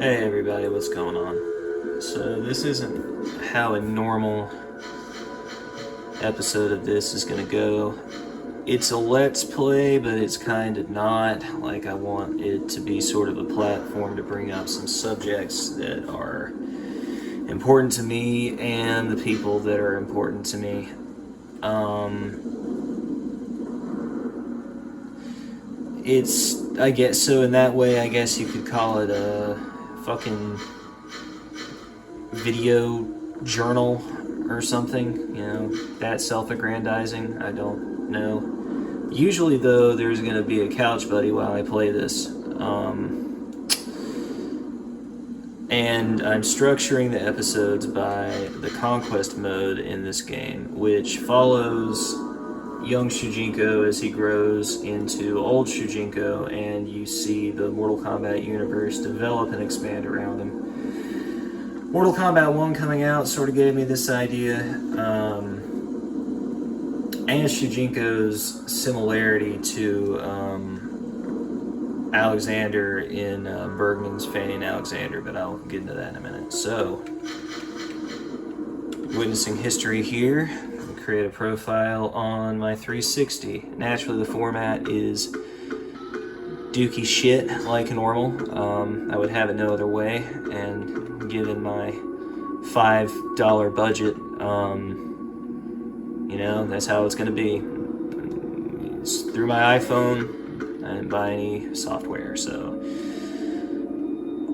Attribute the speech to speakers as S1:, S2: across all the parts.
S1: Hey everybody, what's going on? So this isn't how a normal episode of this is gonna go. It's a let's play, but it's kind of not. Like, I want it to be sort of a platform to bring up some subjects that are important to me and the people that are important to me. I guess, so in that way, I guess you could call it a fucking video journal or something, you know, that self-aggrandizing, I don't know. Usually, though, there's going to be a couch buddy while I play this. And I'm structuring the episodes by the conquest mode in this game, which follows young Shujinko as he grows into old Shujinko, and you see the Mortal Kombat universe develop and expand around him. Mortal Kombat 1 coming out sort of gave me this idea, and Shujinko's similarity to Alexander in Bergman's Fanning Alexander, but I'll get into that in a minute. So, witnessing history here. Create a profile on my 360. Naturally, the format is dookie shit like normal. I would have it no other way, and given my $5 budget, you know, that's how it's going to be. It's through my iPhone. I didn't buy any software, so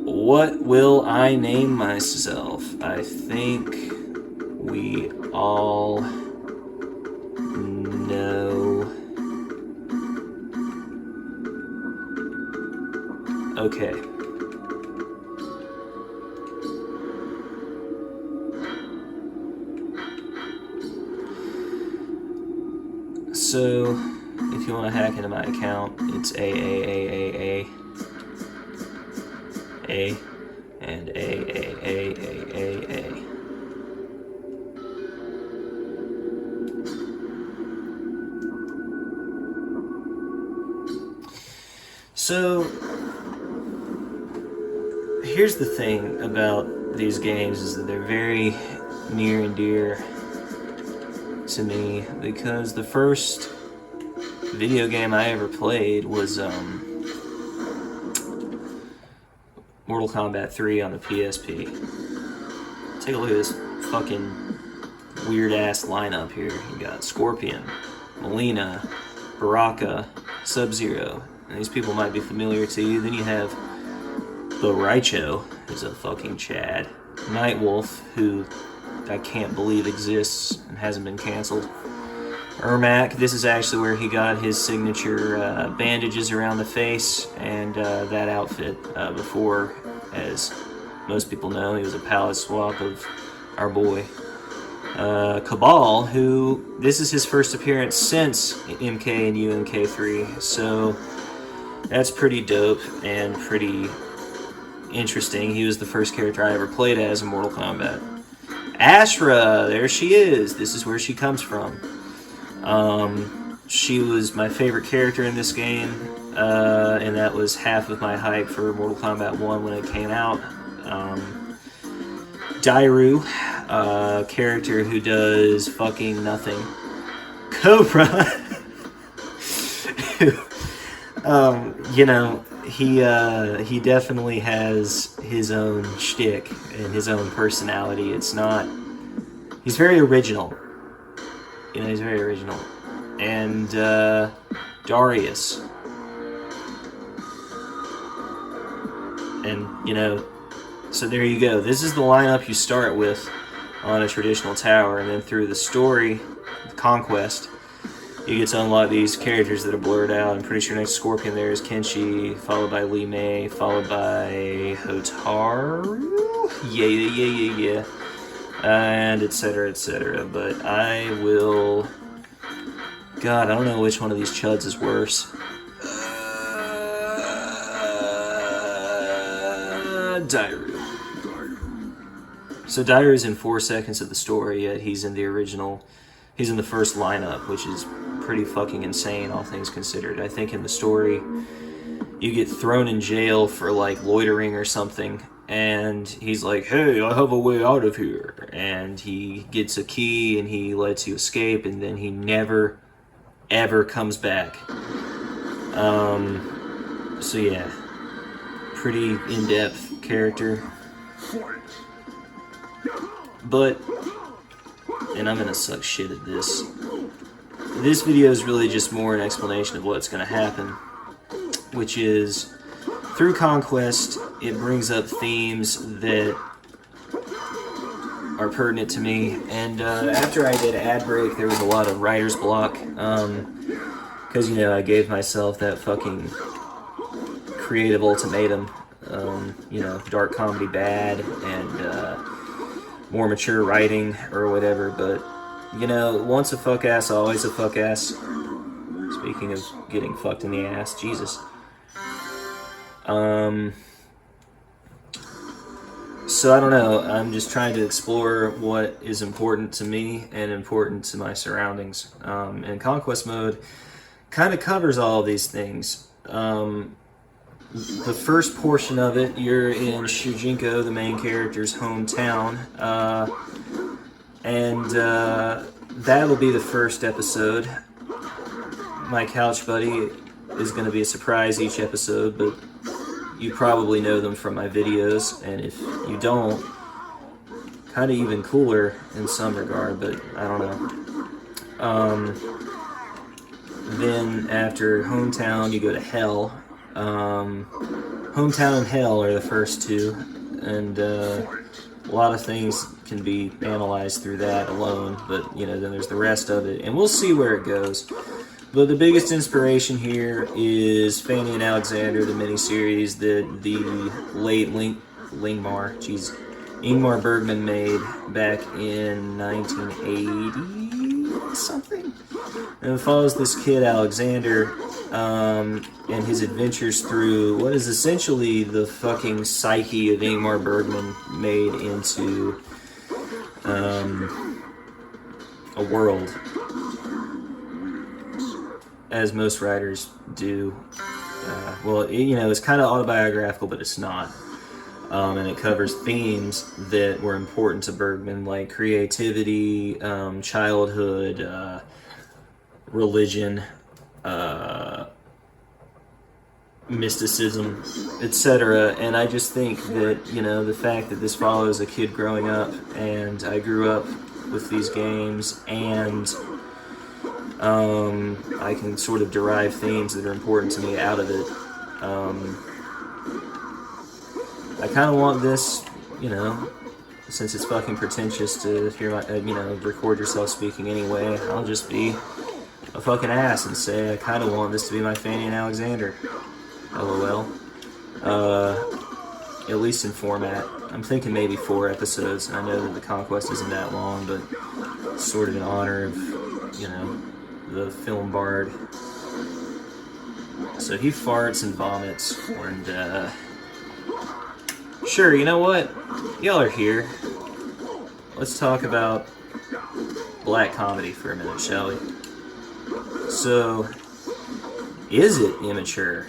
S1: what will I name myself? I think we all know. Okay. So, if you want to hack into my account, it's A and A. So, here's the thing about these games is that they're very near and dear to me, because the first video game I ever played was Mortal Kombat 3 on the PSP. Take a look at this fucking weird-ass lineup here. You got Scorpion, Melina, Baraka, Sub-Zero. And these people might be familiar to you. Then you have the Raicho, who's a fucking Chad. Nightwolf, who I can't believe exists and hasn't been canceled. Ermac, this is actually where he got his signature bandages around the face and that outfit before, as most people know, he was a palette swap of our boy. Cabal, who, this is his first appearance since MK and UMK3, so that's pretty dope and pretty interesting. He was the first character I ever played as in Mortal Kombat. Ashra, there she is. This is where she comes from. She was my favorite character in this game, and that was half of my hype for Mortal Kombat 1 when it came out. Dairou, character who does fucking nothing. Kobra, you know, he definitely has his own shtick and his own personality. It's not, he's very original. You know, he's very original. And Darius. And, you know, so there you go. This is the lineup you start with on a traditional tower, and then through the story, the conquest, you get to unlock these characters that are blurred out. I'm pretty sure next Scorpion there is Kenshi, followed by lmao, followed by Hotaru? Yeah. And etc. But I will... God, I don't know which one of these chuds is worse. Dairou. So Dairou's in 4 seconds of the story, yet he's in the original... He's in the first lineup, which is pretty fucking insane, all things considered. I think in the story, you get thrown in jail for, like, loitering or something, and he's like, hey, I have a way out of here, and he gets a key and he lets you escape, and then he never ever comes back. So yeah, pretty in-depth character, but, and I'm gonna suck shit at this. This video is really just more an explanation of what's gonna happen, which is, through Conquest, it brings up themes that are pertinent to me, and after I did ad break, there was a lot of writer's block, because, you know, I gave myself that fucking creative ultimatum, you know, dark comedy bad, and more mature writing, or whatever, but, you know, once a fuck ass, always a fuck ass. Speaking of getting fucked in the ass, Jesus. So I don't know, I'm just trying to explore what is important to me and important to my surroundings. And Conquest Mode kind of covers all of these things. The first portion of it, you're in Shujinko, the main character's hometown, and that'll be the first episode. My couch buddy is going to be a surprise each episode, but you probably know them from my videos, and if you don't, kind of even cooler in some regard, but I don't know. Then after Hometown, you go to Hell. Hometown and Hell are the first two, and a lot of things can be analyzed through that alone, but, you know, then there's the rest of it, and we'll see where it goes. But the biggest inspiration here is Fanny and Alexander, the miniseries that the late Ingmar Bergman made back in 1980 something. And it follows this kid Alexander and his adventures through what is essentially the fucking psyche of Ingmar Bergman made into a world, as most writers do. Well, you know, it's kind of autobiographical, but it's not. And it covers themes that were important to Bergman, like creativity, childhood, religion, mysticism, etc. And I just think that, you know, the fact that this follows a kid growing up, and I grew up with these games, and I can sort of derive themes that are important to me out of it. I kind of want this, you know, since it's fucking pretentious to hear my, you know, record yourself speaking anyway, I'll just be a fucking ass and say I kind of want this to be my Fanny and Alexander. LOL. At least in format. I'm thinking maybe 4 episodes. I know that the Conquest isn't that long, but it's sort of in honor of, you know, the film bard. So he farts and vomits, and sure, you know what? Y'all are here. Let's talk about black comedy for a minute, shall we? So, is it immature?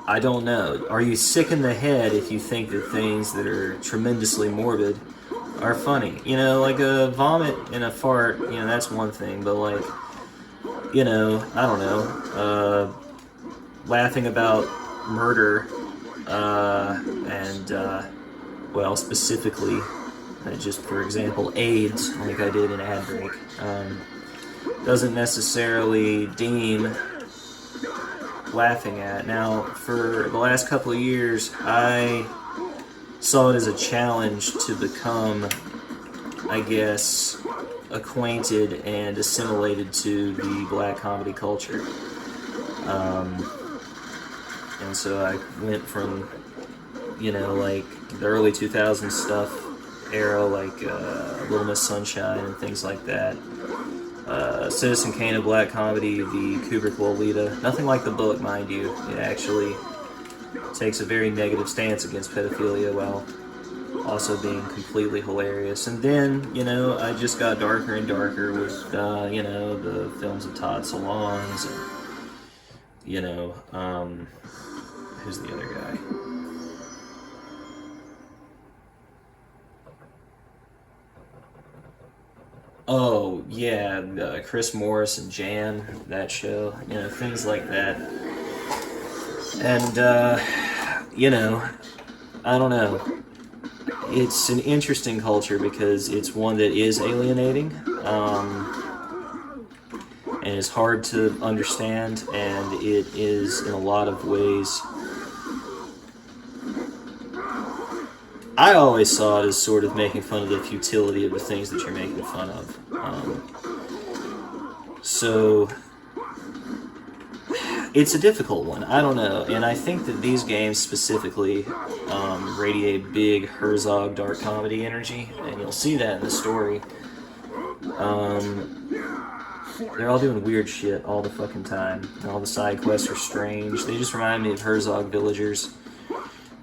S1: I don't know. Are you sick in the head if you think that things that are tremendously morbid are funny? You know, like a vomit and a fart, you know, that's one thing, but like, you know, I don't know, laughing about murder, and, well, specifically, just for example, AIDS, like I did in Ad Break, doesn't necessarily deem laughing at. Now, for the last couple of years, I saw it as a challenge to become, I guess, acquainted and assimilated to the black comedy culture. And so I went from, you know, like the early 2000s stuff era, like Little Miss Sunshine and things like that. Citizen Kane of black comedy, the Kubrick Lolita. Nothing like the book, mind you. It actually takes a very negative stance against pedophilia while also being completely hilarious. And then, you know, I just got darker and darker with, you know, the films of Todd Solondz and, you know, who's the other guy? Oh yeah, Chris Morris and Jan, that show, you know, things like that. And you know, I don't know. It's an interesting culture because it's one that is alienating, and is hard to understand, and it is in a lot of ways. I always saw it as sort of making fun of the futility of the things that you're making fun of. So it's a difficult one. I don't know, and I think that these games specifically radiate big Herzog dark comedy energy, and you'll see that in the story. They're all doing weird shit all the fucking time. All the side quests are strange. They just remind me of Herzog Villagers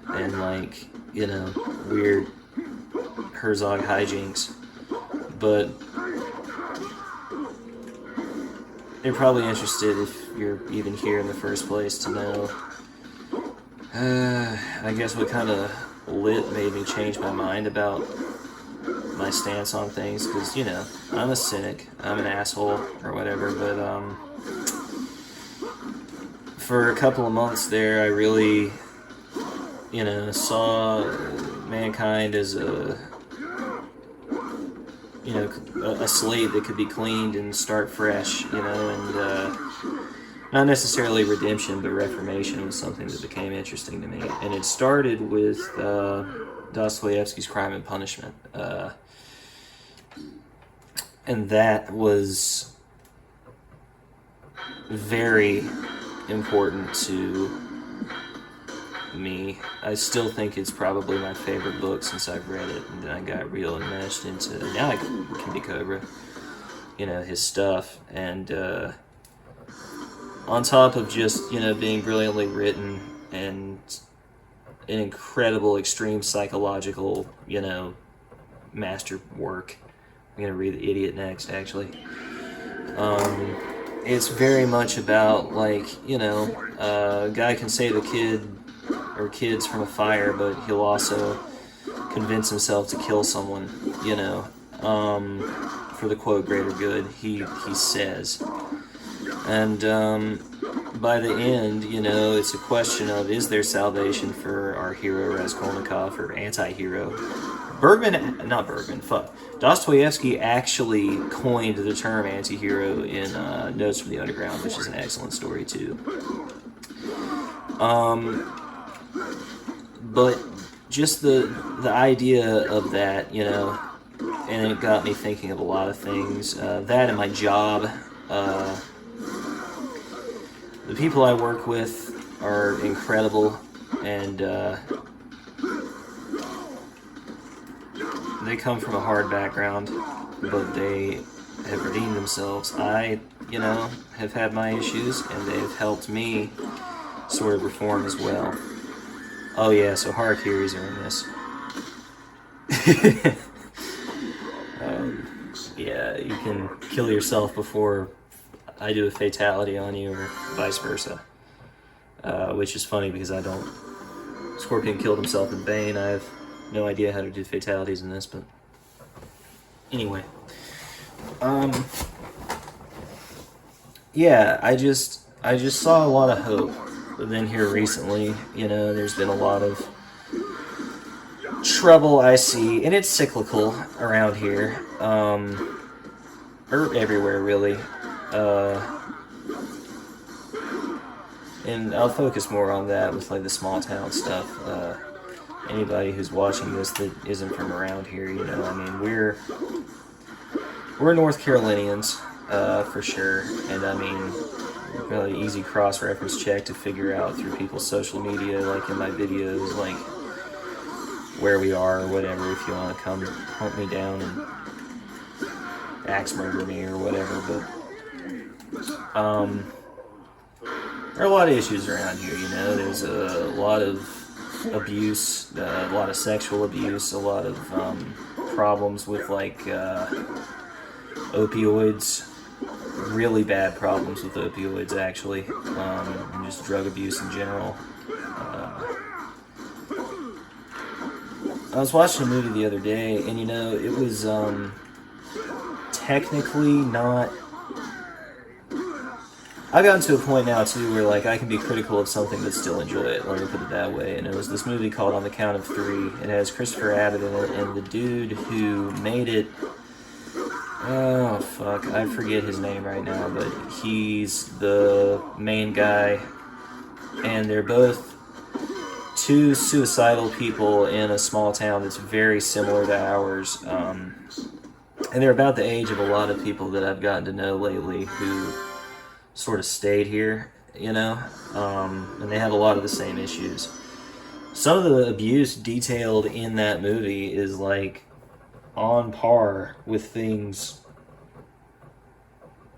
S1: and, like, you know, weird Herzog hijinks. But you're probably interested, if you're even here in the first place, to know, I guess what kind of lit made me change my mind about my stance on things, because, you know, I'm a cynic, I'm an asshole, or whatever, but, for a couple of months there, I really, you know, saw mankind as a, you know, a slate that could be cleaned and start fresh, you know, and not necessarily redemption, but reformation was something that became interesting to me. And it started with Dostoevsky's Crime and Punishment. And that was very important to me. I still think it's probably my favorite book since I've read it, and then I got real enmeshed into, now I can be Kobra, you know, his stuff. And on top of just, you know, being brilliantly written and an incredible extreme psychological, you know, masterwork. I'm gonna read The Idiot next, actually. It's very much about, like, you know, a guy can save a kid or kids from a fire, but he'll also convince himself to kill someone, you know, for the quote greater good, he says. And by the end, you know, it's a question of, is there salvation for our hero Raskolnikov, or anti-hero? Dostoevsky actually coined the term anti-hero in Notes from the Underground, which is an excellent story too. But just the idea of that, you know, and it got me thinking of a lot of things. That and my job. The people I work with are incredible, and they come from a hard background, but they have redeemed themselves. I, you know, have had my issues, and they've helped me sort of reform as well. Oh yeah, so Harakiris are in this. Yeah, you can kill yourself before I do a fatality on you, or vice versa. Which is funny because I don't... Scorpion killed himself in Bane. I have no idea how to do fatalities in this, but... Anyway. Yeah, I just saw a lot of hope. But then here recently, you know, there's been a lot of trouble I see, and it's cyclical around here. Or everywhere, really. And I'll focus more on that with, like, the small town stuff. Anybody who's watching this that isn't from around here, you know, I mean, we're North Carolinians, for sure, and I mean, really easy cross-reference check to figure out through people's social media, like in my videos, like, where we are or whatever, if you want to come hunt me down and axe murder me or whatever, but there are a lot of issues around here, you know. There's a lot of abuse, a lot of sexual abuse, a lot of problems with, like, opioids, really bad problems with opioids, actually, and just drug abuse in general. I was watching a movie the other day, and, you know, it was technically not... I've gotten to a point now, too, where, like, I can be critical of something but still enjoy it, let me put it that way. And it was this movie called On the Count of Three. It has Christopher Abbott in it, and the dude who made it... Oh, fuck, I forget his name right now, but he's the main guy, and they're both two suicidal people in a small town that's very similar to ours. And they're about the age of a lot of people that I've gotten to know lately who sort of stayed here, you know, and they have a lot of the same issues. Some of the abuse detailed in that movie is like on par with things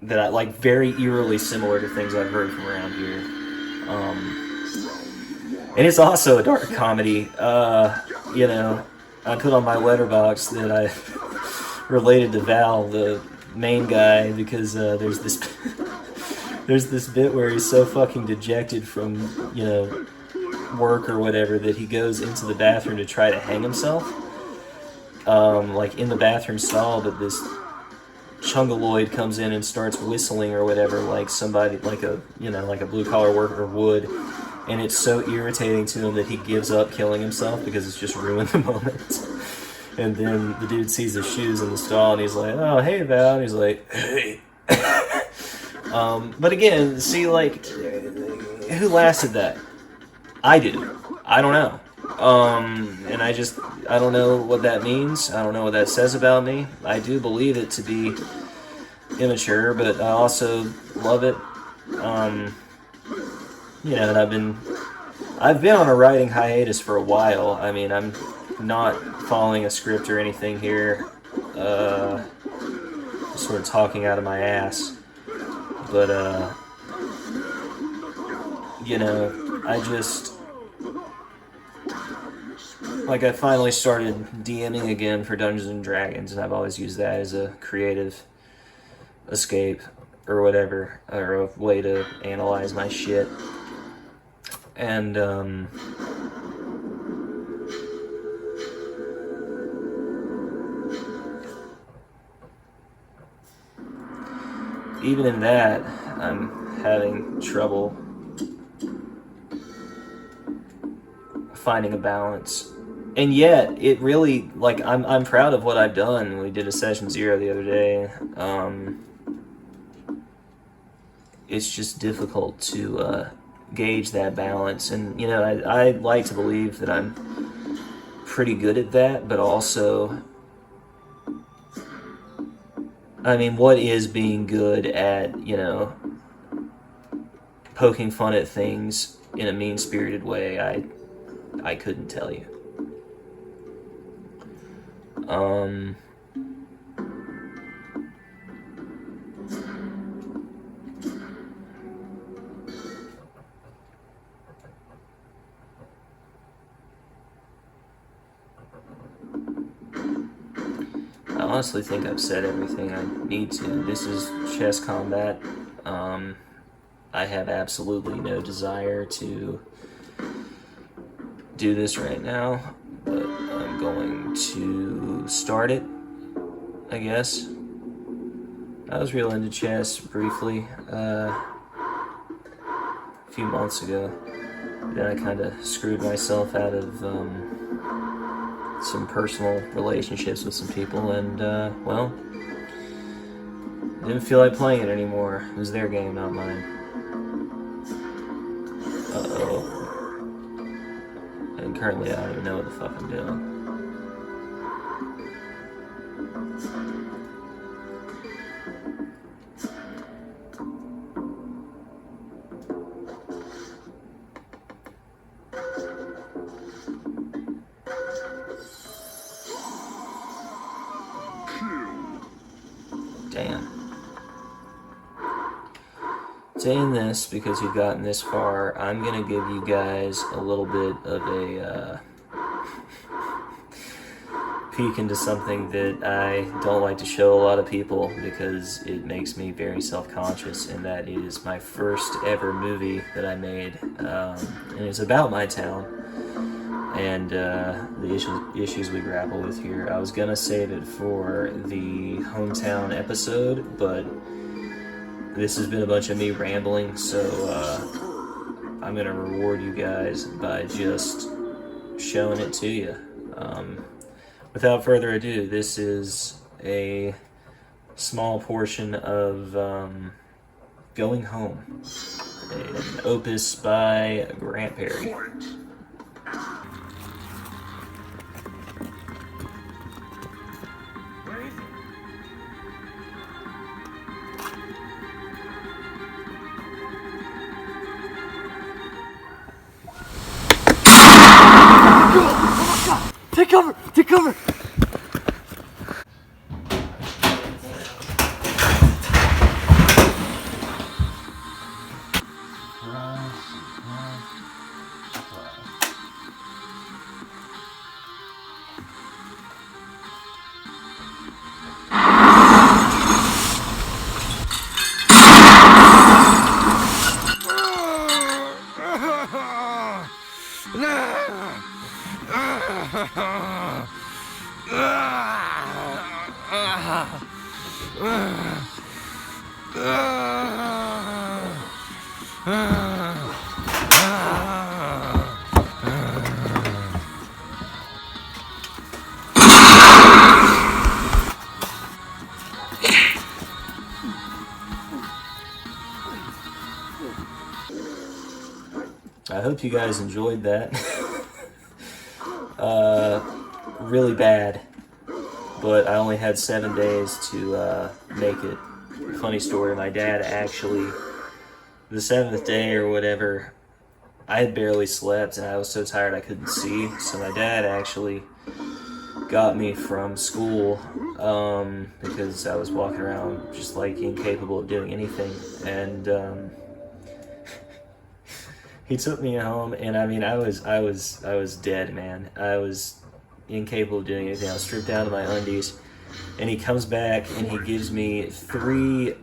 S1: that I like, very eerily similar to things I've heard from around here. And it's also a dark comedy. You know, I put on my letterbox that I related to Val, the main guy, because there's this there's this bit where he's so fucking dejected from, you know, work or whatever that he goes into the bathroom to try to hang himself. Like in the bathroom stall, but this chungaloid comes in and starts whistling or whatever, like somebody, like a, you know, like a blue collar worker would, and it's so irritating to him that he gives up killing himself because it's just ruined the moment. And then the dude sees his shoes in the stall and he's like, "Oh, hey, Val," and he's like, "Hey." But again, see, like, who lasted that? I do. I don't know. And I don't know what that means. I don't know what that says about me. I do believe it to be immature, but I also love it. You know, and I've been on a writing hiatus for a while. I mean, I'm not following a script or anything here. Sort of talking out of my ass. But, you know, I finally started DMing again for Dungeons and Dragons, and I've always used that as a creative escape or whatever, or a way to analyze my shit. And, even in that, I'm having trouble finding a balance. And yet, it really, like, I'm proud of what I've done. We did a session 0 the other day. It's just difficult to gauge that balance. And, you know, I like to believe that I'm pretty good at that, but also, I mean, what is being good at, you know, poking fun at things in a mean-spirited way? I couldn't tell you. I honestly think I've said everything I need to. This is chess combat. I have absolutely no desire to do this right now, but I'm going to start it, I guess. I was real into chess briefly a few months ago. Then I kind of screwed myself out of some personal relationships with some people, and well, didn't feel like playing it anymore. It was their game, not mine. Uh-oh. And currently I don't even know what the fuck I'm doing. Damn. Saying this, because you've gotten this far, I'm gonna give you guys a little bit of a peek into something that I don't like to show a lot of people because it makes me very self-conscious, and that is my first ever movie that I made, and it's about my town, and the issues we grapple with here. I was gonna save it for the hometown episode, but this has been a bunch of me rambling, so I'm gonna reward you guys by just showing it to you. Without further ado, this is a small portion of Going Home, an opus by Grant Perry.
S2: Take cover! Take cover!
S1: I hope you guys enjoyed that. Really bad, but I only had 7 days to make it. Funny story, my dad actually, the 7th day or whatever, I had barely slept and I was so tired I couldn't see, so my dad actually got me from school because I was walking around just like incapable of doing anything, and he took me home, and I mean, I was dead, man. I was incapable of doing anything. I was stripped down to my undies, and he comes back and he gives me 3,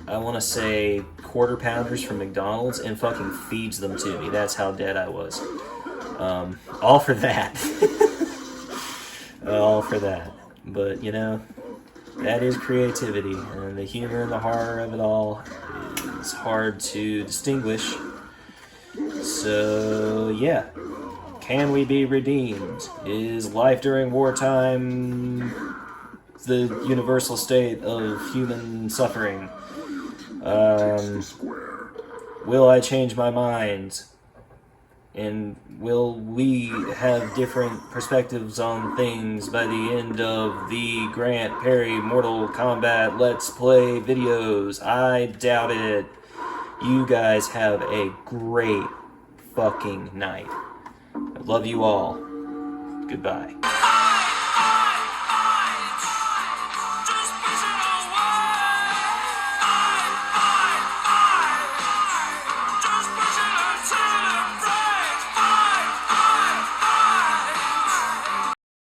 S1: I want to say, quarter pounders from McDonald's and fucking feeds them to me. That's how dead I was. All for that. All for that. But, you know, that is creativity, and the humor and the horror of it all is hard to distinguish. So, yeah. Can we be redeemed? Is life during wartime the universal state of human suffering? Will I change my mind? And will we have different perspectives on things by the end of the Grant Perry Mortal Kombat Let's Play videos? I doubt it. You guys have a great fucking night. I love you all. Goodbye.